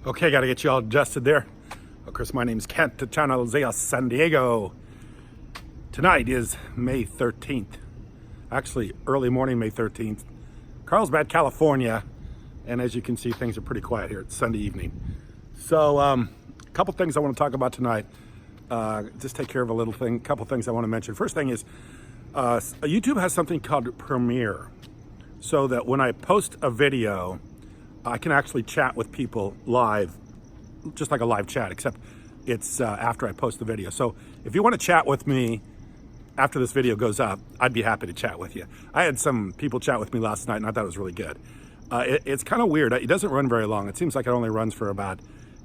Okay, got to get you all adjusted there. Of course, my name's Kent, the channel is EOS San Diego. Tonight is May 13th. Actually, early morning, May 13th. Carlsbad, California. And as you can see, things are pretty quiet here. It's Sunday evening. So, a couple things I want to talk about tonight. Just take care of a couple things I want to mention. First thing is, YouTube has something called Premiere. So that when I post a video, I can actually chat with people live, just like a live chat, except it's after I post the video. So if you want to chat with me after this video goes up, I'd be happy to chat with you. I had some people chat with me last night and I thought it was really good. It's kind of weird. It doesn't run very long. It seems like it only runs for about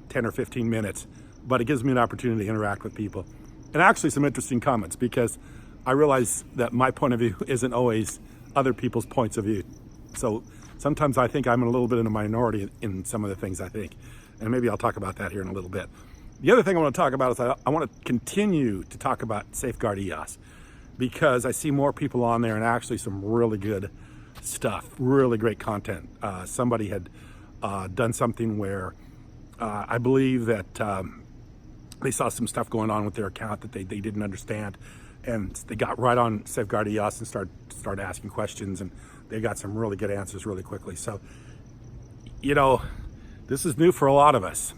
10 or 15 minutes, but it gives me an opportunity to interact with people. And actually some interesting comments, because I realize that my point of view isn't always other people's points of view. So sometimes I think I'm a little bit in a minority in some of the things I think. And maybe I'll talk about that here in a little bit. The other thing I want to talk about is I want to continue to talk about Safeguard EOS, because I see more people on there and actually some really good stuff, really great content. Somebody had done something where I believe that they saw some stuff going on with their account that they didn't understand, and they got right on Safeguard EOS and started asking questions, and they got some really good answers really quickly. So, you know, this is new for a lot of us.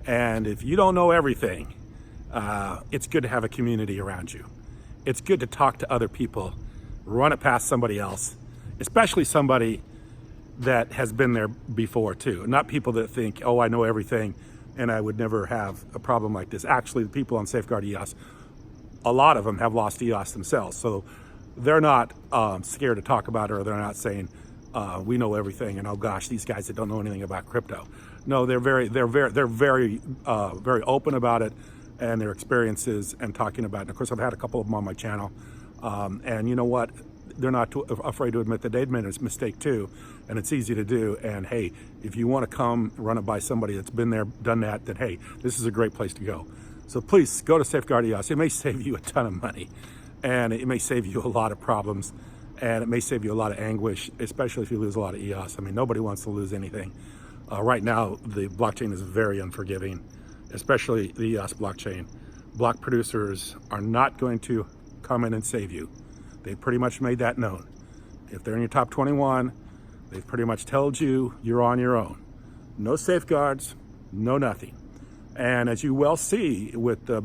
And if you don't know everything, it's good to have a community around you. It's good to talk to other people, run it past somebody else, especially somebody that has been there before too. Not people that think, oh, I know everything and I would never have a problem like this. Actually, the people on Safeguard EOS, a lot of them have lost EOS themselves. So they're not scared to talk about it, or they're not saying, we know everything, and oh gosh, these guys that don't know anything about crypto. No, they're very open about it and their experiences and talking about it. And of course, I've had a couple of them on my channel, and you know what? They're not too afraid to admit that they'd made a mistake too, and it's easy to do. And hey, if you want to come run it by somebody that's been there, done that, then hey, this is a great place to go. So please go to Safeguard EOS. It may save you a ton of money, and it may save you a lot of problems, and it may save you a lot of anguish, especially if you lose a lot of EOS. I mean, nobody wants to lose anything. Right now, the blockchain is very unforgiving, especially the EOS blockchain. Block producers are not going to come in and save you. They pretty much made that known. If they're in your top 21, they've pretty much told you you're on your own. No safeguards, no nothing. And as you well see with the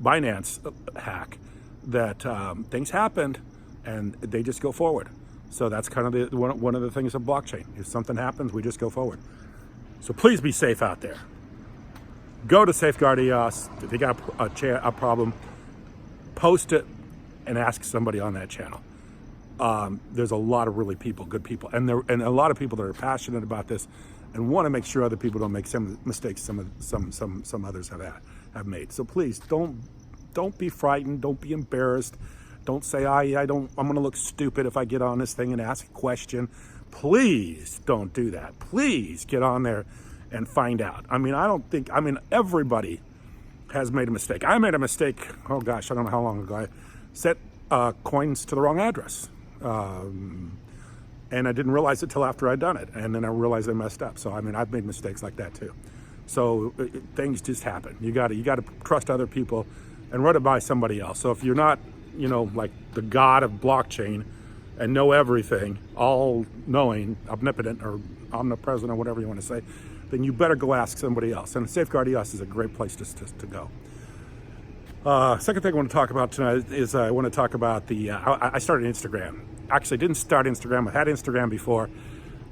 Binance hack, that things happened and they just go forward. So that's kind of one of the things of blockchain. If something happens, we just go forward. So please be safe out there. Go to Safeguard EOS. If you got a problem, post it and ask somebody on that channel. There's a lot of really good people, and a lot of people that are passionate about this and want to make sure other people don't make some mistakes some others have made. So please don't be frightened, don't be embarrassed. Don't say, I'm going to look stupid if I get on this thing and ask a question. Please don't do that. Please get on there and find out. I mean, everybody has made a mistake. I made a mistake, oh gosh, I don't know how long ago. I set coins to the wrong address. And I didn't realize it till after I'd done it. And then I realized I messed up. So, I mean, I've made mistakes like that too. So things just happen. You got to trust other people and run it by somebody else. So if you're not, you know, like the god of blockchain and know everything, all knowing, omnipotent or omnipresent or whatever you want to say, then you better go ask somebody else. And Safeguard EOS is a great place to go. Second thing I want to talk about tonight is I want to talk about I started Instagram. Actually, I didn't start Instagram. I had Instagram before,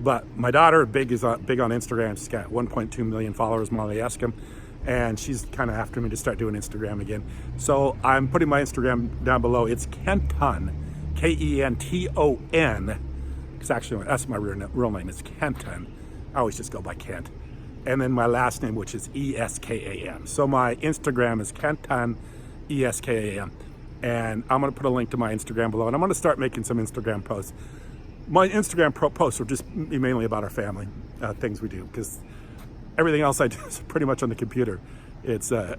but my daughter is big on Instagram. She's got 1.2 million followers, Molly Eskim, and she's kind of after me to start doing Instagram again. So I'm putting my Instagram down below. It's Kenton, Kenton, because actually that's my real name. It's Kenton. I always just go by Kent. And then my last name, which is ESKAM. So my Instagram is Kenton, ESKAM. And I'm going to put a link to my Instagram below. And I'm going to start making some Instagram posts. My Instagram posts will just be mainly about our family, things we do, because everything else I do is pretty much on the computer. It's not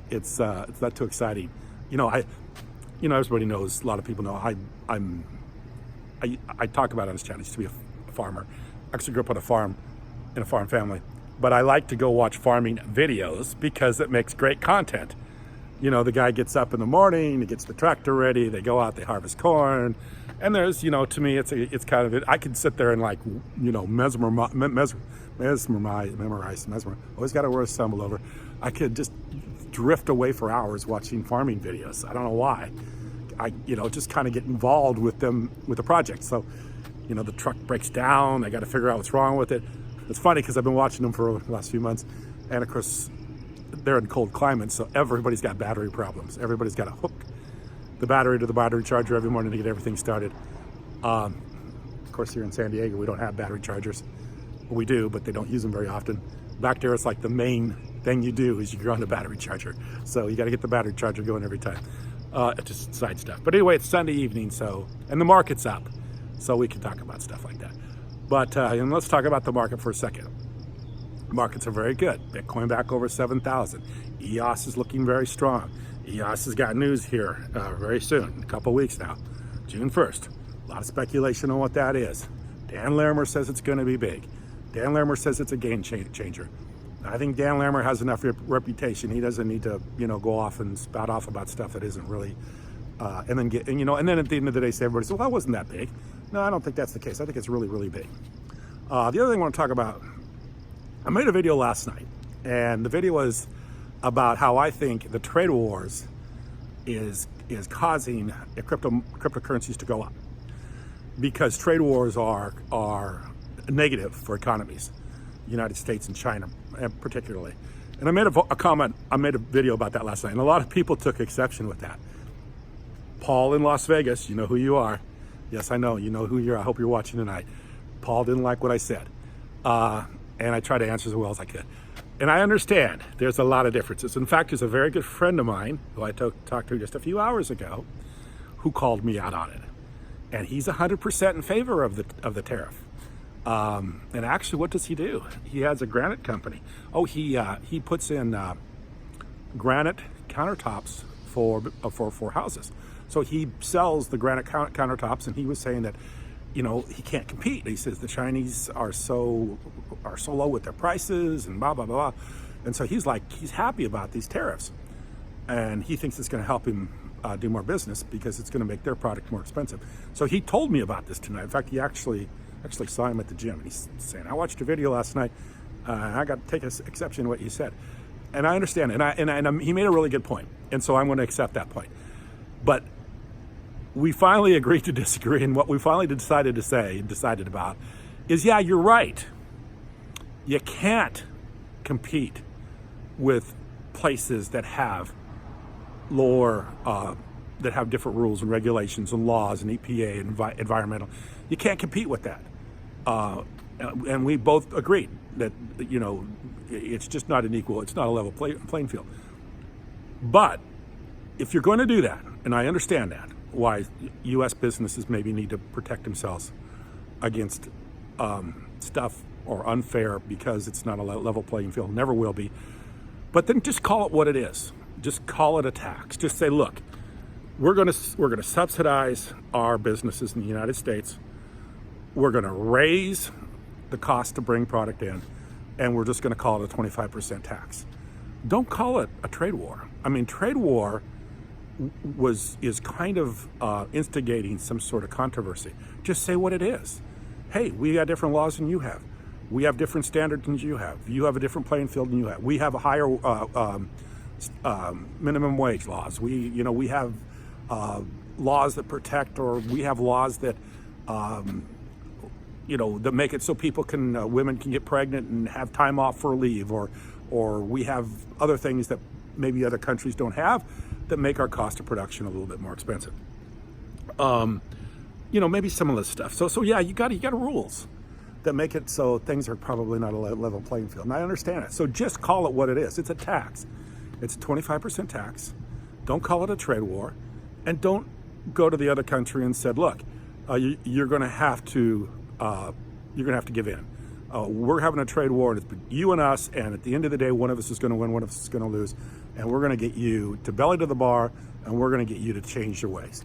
too exciting. Everybody knows, a lot of people know I talk about on this channel. I used to be a farmer. I actually grew up on a farm, in a farm family. but I like to go watch farming videos because it makes great content. You know, the guy gets up in the morning, he gets the tractor ready, they go out, they harvest corn, and there's, you know, to me, it's kind of, I could sit there and like, you know, memorize, always got a word stumble over. I could just drift away for hours watching farming videos. I don't know why. I, you know, just kind of get involved with them, with the project. So, you know, the truck breaks down, I got to figure out what's wrong with it. It's funny because I've been watching them for the last few months, and of course, they're in cold climates, so everybody's got battery problems. Everybody's got to hook the battery to the battery charger every morning to get everything started. Of course, here in San Diego, we don't have battery chargers. Well, we do, but they don't use them very often. Back there, it's like the main thing you do is you go on the battery charger. So you got to get the battery charger going every time. Just side stuff. But anyway, it's Sunday evening, so, and the market's up, so we can talk about stuff like that. But and let's talk about the market for a second. Markets are very good. Bitcoin back over 7,000. EOS is looking very strong. EOS has got news here very soon, a couple weeks now, June 1st. A lot of speculation on what that is. Dan Larimer says it's going to be big. Dan Larimer says it's a game changer. I think Dan Larimer has enough reputation. He doesn't need to, you know, go off and spout off about stuff that isn't really, and then then at the end of the day, say everybody says, well, that wasn't that big. No, I don't think that's the case. I think it's really, really big. The other thing I want to talk about, I made a video last night, and the video was about how I think the trade wars is causing cryptocurrencies to go up, because trade wars are negative for economies, United States and China particularly. And I made I made a video about that last night, and a lot of people took exception with that. Paul in Las Vegas, you know who you are. Yes, I know, you know who you are. I hope you're watching tonight. Paul didn't like what I said. And I tried to answer as well as I could. And I understand there's a lot of differences. In fact, there's a very good friend of mine who I talked to just a few hours ago who called me out on it. And he's 100% in favor of the tariff. And actually, what does he do? He has a granite company. Oh, he puts in granite countertops for houses. So he sells the granite countertops, and he was saying that, you know, he can't compete. He says the Chinese are so low with their prices and blah, blah, blah. And so he's happy about these tariffs. And he thinks it's going to help him do more business because it's going to make their product more expensive. So he told me about this tonight. In fact, he actually saw him at the gym. And he's saying, I watched your video last night. I got to take exception to what you said. And I understand. And he made a really good point. And so I'm going to accept that point. But we finally agreed to disagree, and what we finally decided about is, yeah, you're right. You can't compete with places that have lower, that have different rules and regulations and laws and EPA and environmental. You can't compete with that. And we both agreed that, you know, it's just not it's not a level playing field. But if you're going to do that, and I understand that, why U.S. businesses maybe need to protect themselves against stuff or unfair, because it's not a level playing field, never will be. But then just call it what it is. Just call it a tax. Just say, look, we're going to subsidize our businesses in the United States. We're going to raise the cost to bring product in, and we're just going to call it a 25% tax. Don't call it a trade war. I mean, trade war is kind of instigating some sort of controversy. Just say what it is. Hey, we got different laws than you have. We have different standards than you have. You have a different playing field than you have. We have a higher minimum wage laws. We have laws that protect, or we have laws that that make it so people women can get pregnant and have time off for leave, or we have other things that maybe other countries don't have that make our cost of production a little bit more expensive. Maybe some of this stuff. So yeah, you got rules that make it so things are probably not a level playing field. And I understand it. So just call it what it is. It's a tax. It's a 25% tax. Don't call it a trade war, and don't go to the other country and said, look, you're going to have to give in. We're having a trade war, and it's you and us, and at the end of the day, one of us is going to win, one of us is going to lose, and we're going to get you to belly to the bar, and we're going to get you to change your ways.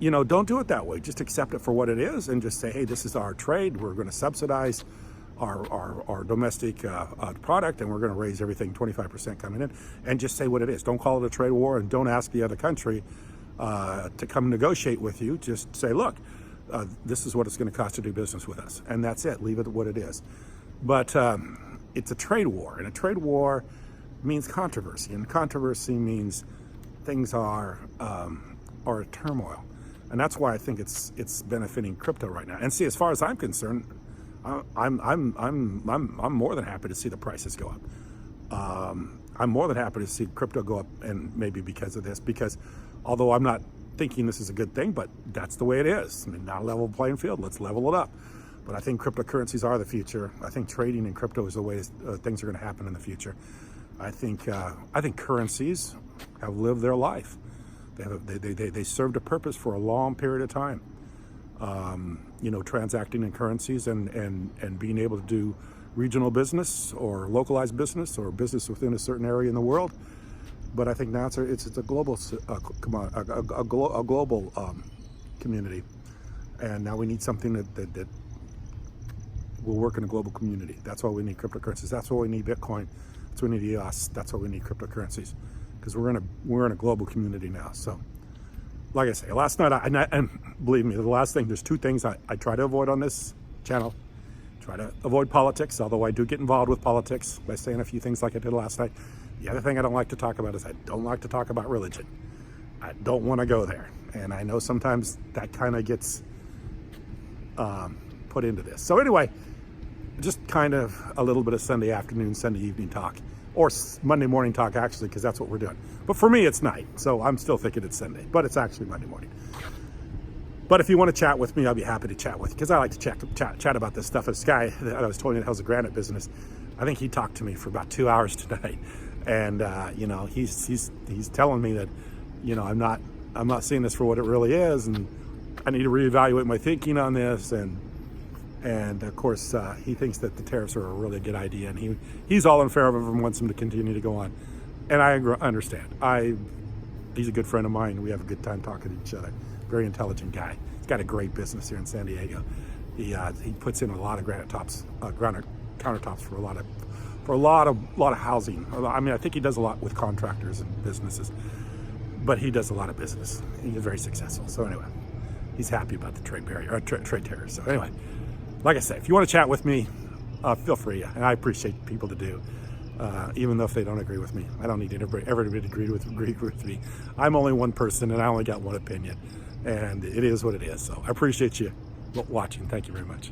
Don't do it that way. Just accept it for what it is, and just say, hey, this is our trade. We're going to subsidize our domestic product, and we're going to raise everything 25% coming in, and just say what it is. Don't call it a trade war, and don't ask the other country to come negotiate with you. Just say, look, this is what it's going to cost to do business with us, and that's it. Leave it at what it is. But it's a trade war, and a trade war means controversy, and controversy means things are a turmoil, and that's why I think it's benefiting crypto right now. And see, as far as I'm concerned, I'm more than happy to see the prices go up. I'm more than happy to see crypto go up, and maybe because of this, because although I'm not thinking this is a good thing, but that's the way it is. I mean, not a level playing field. Let's level it up. But I think cryptocurrencies are the future. I think trading in crypto is the way things are going to happen in the future. I think currencies have lived their life. They served a purpose for a long period of time. You know, transacting in currencies and being able to do regional business or localized business or business within a certain area in the world. But I think now it's a global global community, and now we need something that will work in a global community. That's why we need cryptocurrencies. That's why we need Bitcoin. That's why we need EOS. That's why we need cryptocurrencies, because we're in a global community now. So, like I say, last night, and believe me, the last thing, there's two things I try to avoid on this channel. Try to avoid politics, although I do get involved with politics by saying a few things like I did last night. The other thing I don't like to talk about is I don't like to talk about religion. I don't want to go there. And I know sometimes that kind of gets put into this. So anyway, just kind of a little bit of Sunday afternoon, Sunday evening talk, or Monday morning talk, actually, because that's what we're doing. But for me, it's night, so I'm still thinking it's Sunday, but it's actually Monday morning. But if you want to chat with me, I'll be happy to chat with you, because I like to chat about this stuff. This guy that I was telling you that has a granite business, I think he talked to me for about 2 hours tonight, and you know, he's telling me that, you know, I'm not seeing this for what it really is, and I need to reevaluate my thinking on this, and of course he thinks that the tariffs are a really good idea, and he's all in favor of them and wants them to continue to go on, and I understand. He's a good friend of mine. We have a good time talking to each other. Very intelligent guy. He's got a great business here in San Diego. He puts in a lot of granite countertops for a lot of housing. I mean, I think he does a lot with contractors and businesses, but he does a lot of business. He's very successful. So anyway, he's happy about the trade barrier or trade tariffs. So anyway, like I say, if you want to chat with me, feel free, and I appreciate people to do. Even though if they don't agree with me, I don't need everybody to agree with me. I'm only one person, and I only got one opinion, and it is what it is. So I appreciate you watching. Thank you very much.